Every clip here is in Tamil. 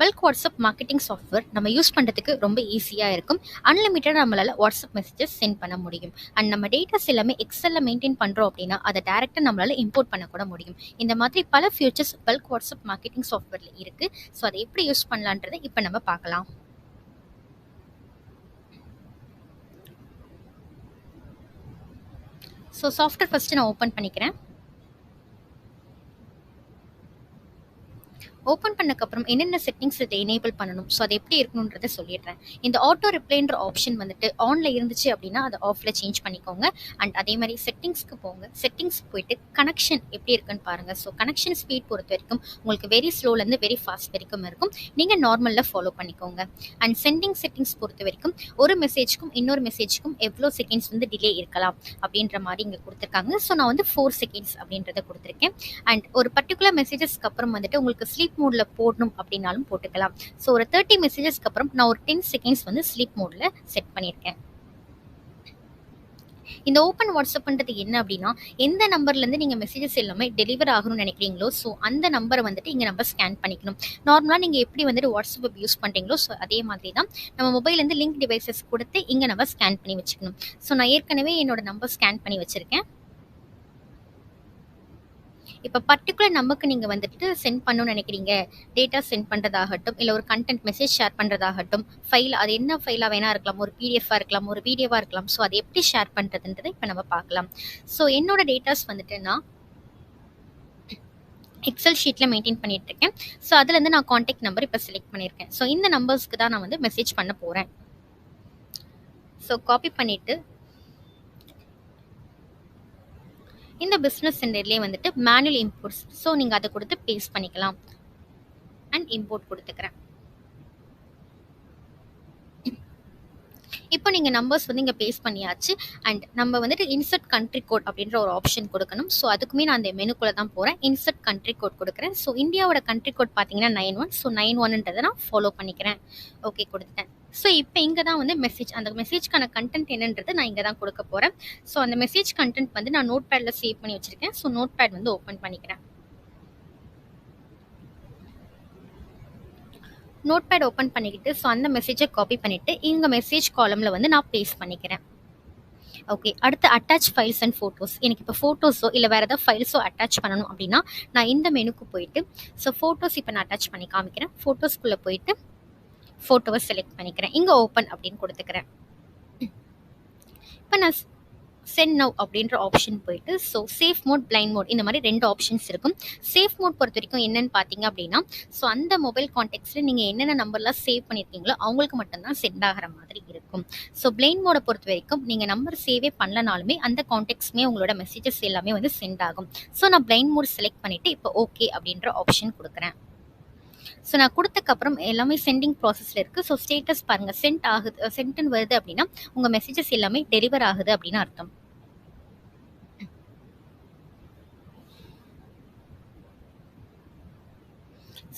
பல்க் வாட்ஸ்அப் மார்க்கெட்டிங் சாஃப்ட்வேர் நம்ம யூஸ் பண்ணுறதுக்கு ரொம்ப ஈஸியாக இருக்கும். அன்லிமிட்டடாக நம்மளால் வாட்ஸ்அப் மெசேஜஸ் சென்ட் பண்ண முடியும். அண்ட் நம்ம டேட்டாஸ் எல்லாமே எக்ஸலில் மெயின்டைன் பண்ணுறோம் அப்படின்னா அதை டேரெக்டாக நம்மளால் இம்போர்ட் பண்ணக்கூட முடியும். இந்த மாதிரி பல ஃபியூச்சர்ஸ் பல்க் வாட்ஸ்அப் மார்க்கெட்டிங் சாஃப்ட்வேரில் இருக்குது. ஸோ அதை எப்படி யூஸ் பண்ணலான்றதை இப்போ நம்ம பார்க்கலாம். ஸோ சாஃப்ட்வேர் ஃபஸ்ட்டு நான் ஓப்பன் பண்ணிக்கிறேன். ஓப்பன் பண்ணக்கப்புறம் என்னென்ன செட்டிங்ஸ் இதை எனேபிள் பண்ணணும், ஸோ அது எப்படி இருக்கணுன்றதை சொல்லிடுறேன். இந்த ஆட்டோ ரிப்ளைன்ற ஆப்ஷன் வந்துட்டு ஆனில் இருந்துச்சு அப்படின்னா அதை ஆஃபில் சேஞ்ச் பண்ணிக்கோங்க. அண்ட் அதே மாதிரி செட்டிங்ஸ்க்கு போங்க. செட்டிங்ஸ் போயிட்டு கனெக்ஷன் எப்படி இருக்குன்னு பாருங்கள். ஸோ கனெக்ஷன் ஸ்பீட் பொறுத்த வரைக்கும் உங்களுக்கு வெரி ஸ்லோலேருந்து வெரி ஃபாஸ்ட் வரைக்கும் இருக்கும். நீங்கள் நார்மலில் ஃபாலோ பண்ணிக்கோங்க. அண்ட் சென்டிங் செட்டிங்ஸ் பொறுத்த வரைக்கும் ஒரு மெசேஜ்க்கும் இன்னொரு மெசேஜ்க்கும் எவ்வளோ செகண்ட்ஸ் வந்து டிலே இருக்கலாம் அப்படின்ற மாதிரி இங்கே கொடுத்துருக்காங்க. ஸோ நான் வந்து 4 செகண்ட்ஸ் அப்படின்றத கொடுத்துருக்கேன். அண்ட் ஒரு பர்டிகுலர் மெசேஜஸ்க்கு அப்புறம் வந்துட்டு உங்களுக்கு ஸ்லீப் மோட்ல போடணும் அப்படின்னாலும் போட்டுக்கலாம். ஸோ ஒரு 30 மெசேஜஸ்க்கு அப்புறம் நான் ஒரு 10 செகண்ட்ஸ் வந்து ஸ்லீப் மோட்ல செட் பண்ணியிருக்கேன். இந்த ஓப்பன் வாட்ஸ்அப்ன்றது என்ன அப்படின்னா, எந்த நம்பர்லேருந்து நீங்கள் மெசேஜஸ் எல்லாமே டெலிவர் ஆகணும்னு நினைக்கிறீங்களோ ஸோ அந்த நம்பரை வந்துட்டு இங்கே நம்ம ஸ்கேன் பண்ணிக்கணும். நார்மலாக நீங்கள் எப்படி வந்துட்டு வாட்ஸ்அப் யூஸ் பண்ணுறீங்களோ ஸோ அதே மாதிரி தான் நம்ம மொபைல்லேருந்து லிங்க் டிவைசஸ் கொடுத்து இங்கே நம்ம ஸ்கேன் பண்ணி வச்சுக்கணும். ஸோ நான் ஏற்கனவே என்னோட நம்பர் ஸ்கேன் பண்ணி வச்சுருக்கேன். இப்போ பர்டிகுலர் நம்பருக்கு நீங்கள் வந்துட்டு சென்ட் பண்ணணும்னு நினைக்கிறீங்க, டேட்டா சென்ட் பண்ணுறதாகட்டும், இல்லை ஒரு கண்டென்ட் மெசேஜ் ஷேர் பண்ணுறதாகட்டும், ஃபைல் அது என்ன ஃபைலாக வேணா இருக்கலாம், ஒரு பிடிஎஃபாக இருக்கலாம், ஒரு வீடியோவாக இருக்கலாம். ஸோ அதை எப்படி ஷேர் பண்ணுறதுன்றதை இப்போ நம்ம பார்க்கலாம். ஸோ என்னோட டேட்டாஸ் வந்துட்டு நான் எக்ஸல் ஷீட்டில் மெயின்டைன் பண்ணிட்டு இருக்கேன். ஸோ அதுலேருந்து நான் காண்டாக்ட் நம்பர் இப்போ செலக்ட் பண்ணியிருக்கேன். ஸோ இந்த நம்பர்ஸ்க்கு தான் நான் வந்து மெசேஜ் பண்ண போகிறேன். ஸோ காப்பி பண்ணிவிட்டு இந்த பிஸ்னஸ் சென்டர்லேயே வந்துட்டு மேனுவல் இம்போர்ட்ஸ், ஸோ நீங்கள் அதை கொடுத்து பேஸ்ட் பண்ணிக்கலாம். அண்ட் இம்போர்ட் கொடுத்துக்கிறேன். இப்போ நீங்கள் நம்பர்ஸ் வந்து இங்கே பேஸ்ட் பண்ணியாச்சு. அண்ட் நம்ம வந்துட்டு இன்சர்ட் கண்ட்ரி கோட் அப்படின்ற ஒரு ஆப்ஷன் கொடுக்கணும். ஸோ அதுக்குமே நான் அந்த மெனுக்குள்ளே தான் போகிறேன். இன்சர்ட் கண்ட்ரி கோட் கொடுக்குறேன். ஸோ இந்தியாவோட கண்ட்ரி கோட் பார்த்தீங்கன்னா 91. ஸோ 91ன்றதை நான் ஃபாலோ பண்ணிக்கிறேன். ஓகே கொடுத்துட்டேன். ஸோ இப்போ இங்கே தான் வந்து மெசேஜ், அந்த மெசேஜ்க்கான கண்டென்ட் என்னன்றது நான் இங்கே தான் கொடுக்க போகிறேன். ஸோ அந்த மெசேஜ் கண்டென்ட் வந்து நான் நோட் பேடில் சேவ் பண்ணி வச்சுருக்கேன். ஸோ நோட் பேட் வந்து ஓப்பன் பண்ணிக்கிறேன். நோட் பேட் ஓப்பன் பண்ணிக்கிட்டு ஸோ அந்த மெசேஜை காப்பி பண்ணிவிட்டு இங்கே மெசேஜ் காலமில் வந்து நான் பேஸ்ட் பண்ணிக்கிறேன். ஓகே, அடுத்து அட்டாச் ஃபைல்ஸ் அண்ட் ஃபோட்டோஸ். எனக்கு இப்போ ஃபோட்டோஸோ இல்லை வேறு ஏதாவது ஃபைல்ஸோ அட்டாச் பண்ணணும் அப்படின்னா நான் இந்த மெனுக்கு போயிட்டு ஸோ ஃபோட்டோஸ் இப்போ நான் அட்டாச் பண்ணி காமிக்கிறேன். ஃபோட்டோஸ்குள்ளே போயிட்டு ஃபோட்டோவை செலக்ட் பண்ணிக்கிறேன். இங்கே ஓப்பன் அப்படின்னு கொடுத்துக்கிறேன். இப்போ நான் சென்ட் நவ் அப்படின்ற ஆப்ஷன் போயிட்டு so safe mode, blind mode, இந்த மாதிரி 2 ஆப்ஷன்ஸ் இருக்கும். சேஃப் மோட் பொறுத்த வரைக்கும் என்னன்னு பார்த்தீங்க அப்படின்னா ஸோ அந்த மொபைல் கான்டாக்ட்ஸில் நீங்கள் என்னென்ன நம்பர்லாம் சேவ் பண்ணியிருக்கீங்களோ அவங்களுக்கு மட்டும்தான் சென்ட் ஆகிற மாதிரி இருக்கும். ஸோ பிளைண்ட் மோடை பொறுத்த வரைக்கும் நீங்கள் நம்பர் சேவே பண்ணலனாலுமே அந்த கான்டாக்ட்ஸ்மே உங்களோட மெசேஜஸ் எல்லாமே வந்து சென்ட் ஆகும். ஸோ நான் பிளைண்ட் மோட் செலக்ட் பண்ணிவிட்டு இப்போ ஓகே அப்படின்ற ஆப்ஷன் கொடுக்குறேன். ஸோ நான் கொடுத்தக்கப்புறம் எல்லாமே சென்டிங் ப்ராசஸில் இருக்குது. ஸோ ஸ்டேட்டஸ் பாருங்கள், சென்ட் ஆகுது, சென்ட்னு வருது அப்படின்னா உங்கள் மெசேஜஸ் எல்லாமே டெலிவர் ஆகுது அப்படின்னு அர்த்தம்.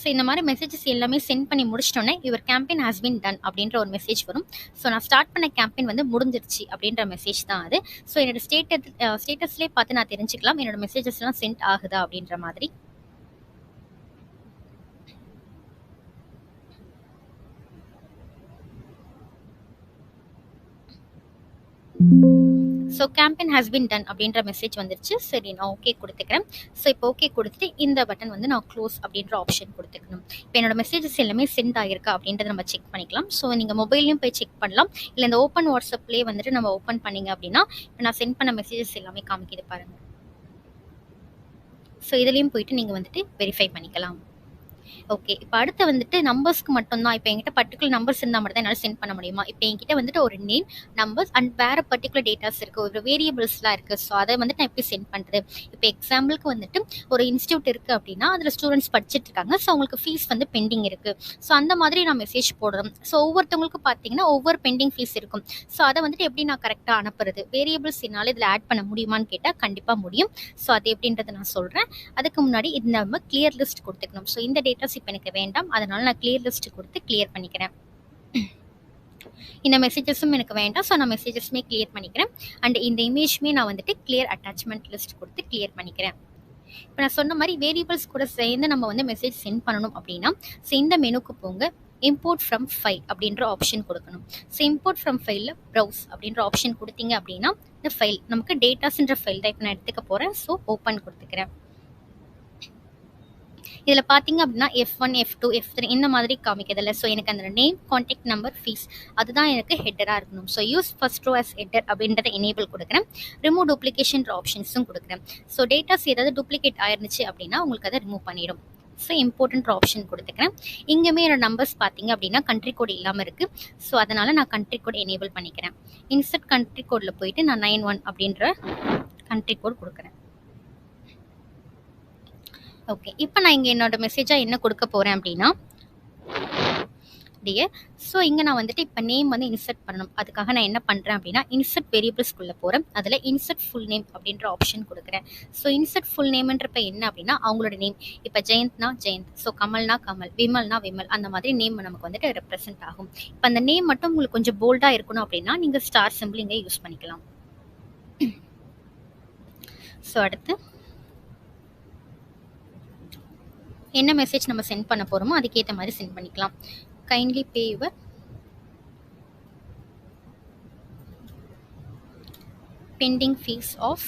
ஸோ இந்த மாதிரி மெசேஜஸ் எல்லாமே சென்ட் பண்ணி முடிச்சிட்டோன்னே your campaign has been done அப்படின்ற ஒரு மெசேஜ் வரும். ஸோ நான் ஸ்டார்ட் பண்ண கேம்பெயின் வந்து முடிஞ்சிருச்சு அப்படின்ற மெசேஜ் தான் அது. ஸோ என்னோட ஸ்டேட்டஸ்லேயே பார்த்து நான் தெரிஞ்சுக்கலாம் என்னோட மெசேஜஸ்லாம் சென்ட் ஆகுதா அப்படின்ற மாதிரி. So campaign has been done அப்படின்ற மெசேஜ் வந்துருச்சு. சரி, நான் ஓகே கொடுத்துக்கிறேன். ஸோ இப்போ ஓகே கொடுத்துட்டு இந்த பட்டன் வந்து நான் க்ளோஸ் அப்படின்ற ஆப்ஷன் கொடுத்துக்கணும். இப்போ என்னோட மெசேஜஸ் எல்லாமே சென்ட் ஆகிருக்கா அப்படின்றத நம்ம செக் பண்ணிக்கலாம். ஸோ நீங்கள் மொபைல்லையும் போய் செக் பண்ணலாம், இல்லை இந்த ஓப்பன் வாட்ஸ்அப்லேயே வந்துட்டு நம்ம ஓப்பன் பண்ணிங்க அப்படின்னா இப்போ நான் சென்ட் பண்ண மெசேஜஸ் எல்லாமே காமிக்கிது பாருங்கள். ஸோ இதுலேயும் போயிட்டு நீங்கள் வந்துட்டு வெரிஃபை பண்ணிக்கலாம். ஓகே, இப்போ அடுத்து வந்துட்டு நம்பர்ஸ்க்கு மட்டும்தான். இப்போ என்கிட்ட பர்டிகுலர் நம்பர்ஸ் இருந்தால் மட்டும் தான் என்னால் சென்ட் பண்ண முடியுமா? இப்போ என்கிட்ட வந்துட்டு ஒரு நேம், நம்பர்ஸ் அண்ட் வேறு பர்டிகுலர் டேட்டாஸ் இருக்குது, ஒரு வேரியபிள்ஸ்லாம் இருக்குது. ஸோ அதை வந்துட்டு நான் எப்படி சென்ட் பண்ணுறது? இப்போ எக்ஸாம்பிளுக்கு வந்துட்டு ஒரு இன்ஸ்டியூட் இருக்குது அப்படின்னா அதில் ஸ்டூடெண்ட்ஸ் படிச்சுட்டு இருக்காங்க. ஸோ அவங்களுக்கு ஃபீஸ் வந்து பெண்டிங் இருக்குது. ஸோ அந்த மாதிரி நான் மெசேஜ் போடுறோம். ஸோ ஒவ்வொருத்தவங்களுக்கு பார்த்தீங்கன்னா ஒவ்வொரு பெண்டிங் ஃபீஸ் இருக்கும். ஸோ அதை வந்துட்டு எப்படி நான் கரெக்டாக அனுப்புறது? வேரியபிள்ஸ் என்னால் இதில் ஆட் பண்ண முடியுமான்னு கேட்டால் கண்டிப்பாக முடியும். ஸோ அது எப்படின்றத நான் சொல்கிறேன். அதுக்கு முன்னாடி இது நம்ம கிளியர் லிஸ்ட் கொடுத்துக்கணும். ஸோ இந்த டேட்டாஸ் இப்போ எனக்கு வேண்டாம், அதனால நான் கிளியர் லிஸ்ட் கொடுத்து கிளியர் பண்ணிக்கிறேன். இந்த மெசேஜஸும் எனக்கு வேண்டாம். ஸோ நான் மெசேஜஸ்மே கிளியர் பண்ணிக்கிறேன். அண்ட் இந்த இமேஜ்மே நான் வந்துட்டு கிளியர் அட்டாச்மெண்ட் லிஸ்ட் கொடுத்து கிளியர் பண்ணிக்கிறேன். இப்போ நான் சொன்ன மாதிரி வேரியபிள்ஸ் கூட சேர்ந்து நம்ம வந்து மெசேஜ் சென்ட் பண்ணணும் அப்படின்னா ஸோ இந்த மெனுக்கு போங்க, இம்போர்ட் ஃப்ரம் ஃபைல் அப்படின்ற ஆப்ஷன் கொடுக்கணும். ஸோ இம்போர்ட் ஃப்ரம் ஃபைலில் ப்ரௌஸ் அப்படின்ற ஆப்ஷன் கொடுத்தீங்க அப்படின்னா இந்த ஃபைல் நமக்கு டேட்டாஸ்ன்ற ஃபைல் தான் இப்போ நான் எடுத்துக்க போகிறேன். ஸோ ஓப்பன் கொடுத்துக்கிறேன். இதில் பார்த்தீங்க அப்படின்னா F1 F2 F3 இந்த மாதிரி காமிக்கிறதில்ல. ஸோ எனக்கு அந்த நேம், கான்டாக்ட் நம்பர், ஃபீஸ் அதுதான் எனக்கு ஹெட்டராக இருக்கணும். So use first row as header அப்படின்றத எனேபிள் கொடுக்குறேன். ரிமூவ் டூப்ளிகேஷன் ஆப்ஷன்ஸும் கொடுக்குறேன். ஸோ டேட்டாஸ் ஏதாவது டூப்ளிகேட் ஆயிருந்துச்சு அப்படின்னா உங்களுக்கு அதை ரிமூவ் பண்ணிடும். ஸோ இம்பார்ட்டன்ட் ஆப்ஷன் கொடுத்துக்கிறேன். இங்கேயுமே என்னோட நம்பர்ஸ் பார்த்தீங்க அப்படின்னா கண்ட்ரி கோட் இல்லாமல் இருக்குது. ஸோ அதனால் நான் கண்ட்ரி கோட் எனேபிள் பண்ணிக்கிறேன். இன்சர்ட் கண்ட்ரி கோடில் போயிட்டு நான் 91 அப்படின்ற கண்ட்ரி கோட் கொடுக்குறேன். ஓகே, இப்போ நான் இங்கே என்னோட மெசேஜாக என்ன கொடுக்க போகிறேன் அப்படின்னா டியர். ஸோ இங்கே நான் வந்துட்டு இப்போ நேம் வந்து இன்சர்ட் பண்ணணும். அதுக்காக நான் என்ன பண்ணுறேன் அப்படின்னா இன்சர்ட் வேரியபிள்ஸ்குள்ளே போகிறேன். அதில் இன்சர்ட் ஃபுல் நேம் அப்படின்ற ஆப்ஷன் கொடுக்குறேன். ஸோ இன்சர்ட் ஃபுல் நேம்ன்றப்ப என்ன அப்படின்னா அவங்களோட நேம். இப்போ ஜெயந்த்னா ஜெயந்த், ஸோ கமல்னா கமல், விமல்னா விமல், அந்த மாதிரி நேம் நமக்கு வந்துட்டு ரெப்ரசென்ட் ஆகும். இப்போ அந்த நேம் மட்டும் உங்களுக்கு கொஞ்சம் போல்டாக இருக்கணும் அப்படின்னா நீங்கள் ஸ்டார் சிம்பிள் இங்கே யூஸ் பண்ணிக்கலாம். ஸோ அடுத்து என்ன மெசேஜ் நம்ம சென்ட் பண்ண போகிறோமோ அதுக்கேற்ற மாதிரி சென்ட் பண்ணிக்கலாம். Kindly pay your pending fees of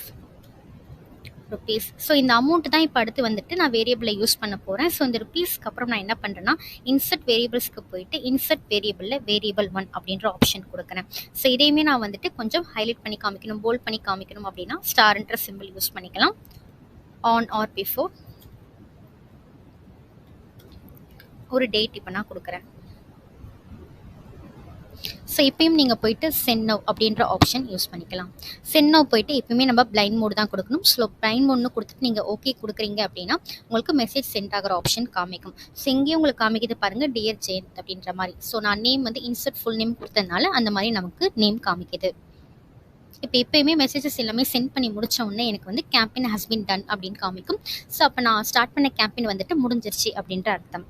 rupees. So இந்த அமௌண்ட் தான் இப்போ அடுத்து வந்துட்டு நான் வேரியபிளை யூஸ் பண்ண போகிறேன். ஸோ இந்த ருபீஸ்க்கு அப்புறம் நான் என்ன பண்ணுறேன்னா இன்சர்ட் வேரியபிள்ஸ்க்கு போயிட்டு இன்சர்ட் வேரியபிளில் வேரியபிள் 1 அப்படின்ற ஆப்ஷன் கொடுக்குறேன். ஸோ இதையுமே நான் வந்துட்டு கொஞ்சம் ஹைலைட் பண்ணி காமிக்கணும், போல்ட் பண்ணி காமிக்கணும் அப்படின்னா ஸ்டார்ன்ற சிம்பிள் யூஸ் பண்ணிக்கலாம். ஆன் ஆர் பிஃபோர் ஒரு டேட் இப்போ நான் கொடுக்குறேன். ஸோ இப்பயும் நீங்கள் போயிட்டு சென்ட் நவ் அப்படின்ற ஆப்ஷன் யூஸ் பண்ணிக்கலாம். சென்ட் நவ் போயிட்டு எப்பயுமே நம்ம பிளைண்ட் மோட் தான் கொடுக்கணும். ஸோ பிளைண்ட் மோட்னு கொடுத்துட்டு நீங்கள் ஓகே கொடுக்குறீங்க அப்படின்னா உங்களுக்கு மெசேஜ் சென்ட் ஆகிற ஆப்ஷன் காமிக்கும். ஸோ இங்கேயும் உங்களுக்கு காமிக்கிறது பாருங்கள் டியர் ஜெயந்த் அப்படின்ற மாதிரி. ஸோ நான் நேம் வந்து இன்சர்ட் ஃபுல் நேம் கொடுத்ததுனால அந்த மாதிரி நமக்கு நேம் காமிக்குது. இப்போ எப்பயுமே மெசேஜஸ் எல்லாமே சென்ட் பண்ணி முடிச்ச உடனே எனக்கு வந்து கேம்பெயின் ஹஸ் பீன் டன் அப்படின்னு காமிக்கும். ஸோ அப்போ நான் ஸ்டார்ட் பண்ண கேம்பெயின் வந்துட்டு முடிஞ்சிருச்சு அப்படின்ற அர்த்தம்.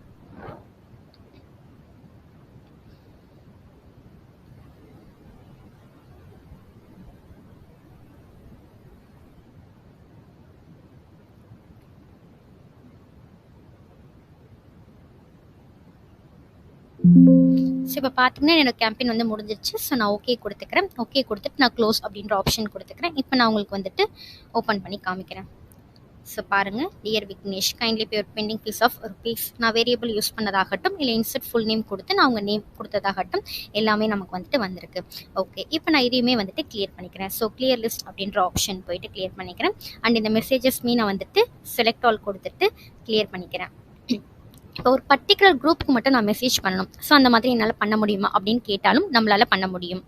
ஸோ இப்போ பார்த்தீங்கன்னா என்னோட கேம்பெயின் வந்து முடிஞ்சிருச்சு. ஸோ நான் ஓகே கொடுத்துக்கிறேன். ஓகே கொடுத்துட்டு நான் க்ளோஸ் அப்படின்ற ஆப்ஷன் கொடுத்துக்கிறேன். இப்போ நான் உங்களுக்கு வந்துட்டு ஓப்பன் பண்ணி காமிக்கிறேன். ஸோ பாருங்கள், dear Vignesh kindly pay pending fees of rupees. நான் வேரியபிள் யூஸ் பண்ணதாகட்டும் இல்லை இன்சர்ட் ஃபுல் நேம் கொடுத்து நான் அவங்க நேம் கொடுத்ததாகட்டும் எல்லாமே நமக்கு வந்துட்டு வந்திருக்கு. ஓகே, இப்போ நான் இதையுமே வந்துட்டு கிளியர் பண்ணிக்கிறேன். ஸோ கிளியர் லிஸ்ட் அப்படின்ற ஆப்ஷன் போயிட்டு கிளியர் பண்ணிக்கிறேன். அண்ட் இந்த மெசேஜஸ்மே நான் வந்துட்டு செலக்ட் ஆல் கொடுத்துட்டு கிளியர் பண்ணிக்கிறேன். இப்போ ஒரு பர்டிகுலர் குரூப்புக்கு மட்டும் நான் மெசேஜ் பண்ணணும். ஸோ அந்த மாதிரி என்னால் பண்ண முடியுமா அப்படின்னு கேட்டாலும் நம்மளால் பண்ண முடியும்.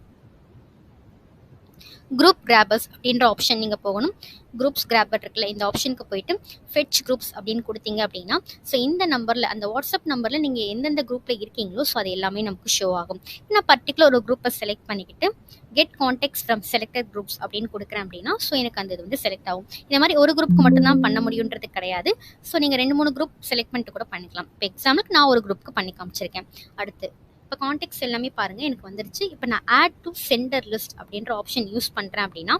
குரூப் கிராபர்ஸ் அப்படின்ற ஆப்ஷன் நீங்கள் போகணும். குரூப்ஸ் கிராபர் இருக்குல்ல, இந்த ஆப்ஷனுக்கு போயிட்டு ஃபெட்ச் குரூப்ஸ் அப்படின்னு கொடுத்தீங்க அப்படின்னா ஸோ இந்த நம்பரில் அந்த வாட்ஸ்அப் நம்பரில் நீங்கள் எந்தெந்த குரூப்பில் இருக்கீங்களோ ஸோ அது எல்லாமே நமக்கு ஷோ ஆகும். நான் பர்டிகுலர் ஒரு குரூப்பை செலக்ட் பண்ணிக்கிட்டு get contacts from selected groups அப்படின்னு கொடுக்குறேன் அப்படின்னா ஸோ எனக்கு அந்த இது வந்து செலக்ட் ஆகும். இந்த மாதிரி ஒரு குரூப்புக்கு மட்டும்தான் பண்ண முடியுன்றது கிடையாது. ஸோ நீங்கள் 2-3 குரூப் செலக்ட் பண்ணிட்டு கூட பண்ணிக்கலாம். இப்போ எக்ஸாம்பிளுக்கு நான் ஒரு குரூப்புக்கு பண்ணி காமிச்சிருக்கேன். அடுத்து இப்போ கான்டாக்ட்ஸ் எல்லாமே பாருங்கள் எனக்கு வந்துருச்சு. இப்போ நான் ஆட் டு சென்டர் லிஸ்ட் அப்படின்ற ஆப்ஷன் யூஸ் பண்ணுறேன் அப்படின்னா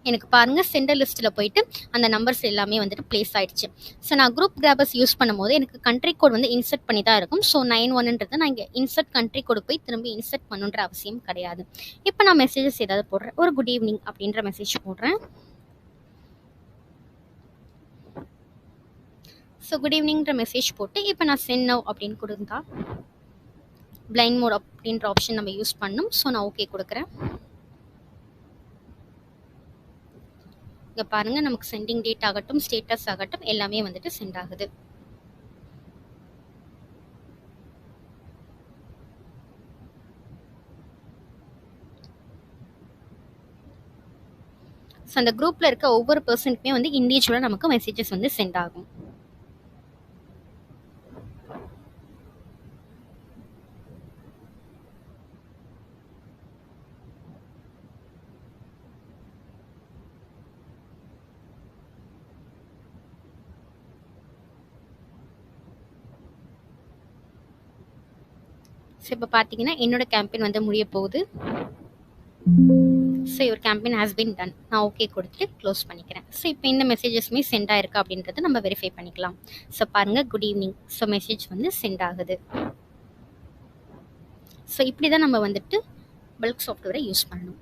எனக்கு பாருங்கள் சென்டர் லிஸ்ட்டில் போயிட்டு அந்த நம்பர்ஸ் எல்லாமே வந்துட்டு பிளேஸ் ஆகிடுச்சு. ஸோ நான் குரூப் கிராபர்ஸ் யூஸ் பண்ணும்போது எனக்கு கண்ட்ரி கோட் வந்து இன்சர்ட் பண்ணி தான் இருக்கும். ஸோ 91ன்றது நான் இங்கே இன்சர்ட் கண்ட்ரி கோடு போய் திரும்பி இன்சர்ட் பண்ணுன்ற அவசியம் கிடையாது. இப்போ நான் மெசேஜஸ் ஏதாவது போடுறேன். ஒரு குட் ஈவினிங் அப்படின்ற மெசேஜ் போடுறேன். ஸோ குட் ஈவினிங்ன்ற மெசேஜ் போட்டு இப்போ நான் சென்ட் நவ் அப்படின்னு கொடுத்தா பிளைண்ட் மோட் அப்படின்ற ஆப்ஷன் நம்ம யூஸ் பண்ணணும். ஸோ நான் ஓகே கொடுக்குறேன். இங்கே பாருங்கள் நமக்கு சென்டிங் டேட் ஆகட்டும் ஸ்டேட்டஸ் ஆகட்டும் எல்லாமே வந்துட்டு சென்ட் ஆகுது. ஸோ அந்த குரூப்பில் இருக்க ஒவ்வொரு பர்சனுக்குமே வந்து இண்டிவிஜுவலாக நமக்கு மெசேஜஸ் வந்து சென்ட் ஆகும். ஸோ இப்போ பார்த்தீங்கன்னா என்னோட கேம்பெயின் வந்து முடிய போகுது. So your campaign has been ton. நான் ஓகே கொடுத்துட்டு க்ளோஸ் பண்ணிக்கிறேன். ஸோ இப்போ இந்த மெசேஜஸ்மே சென்ட் ஆயிருக்கா அப்படின்றத நம்ம வெரிஃபை பண்ணிக்கலாம். ஸோ பாருங்கள், குட் ஈவினிங். ஸோ மெசேஜ் வந்து சென்ட் ஆகுது. ஸோ இப்படி தான் நம்ம வந்துட்டு பல்க் சாஃப்ட்வேரை யூஸ் பண்ணணும்.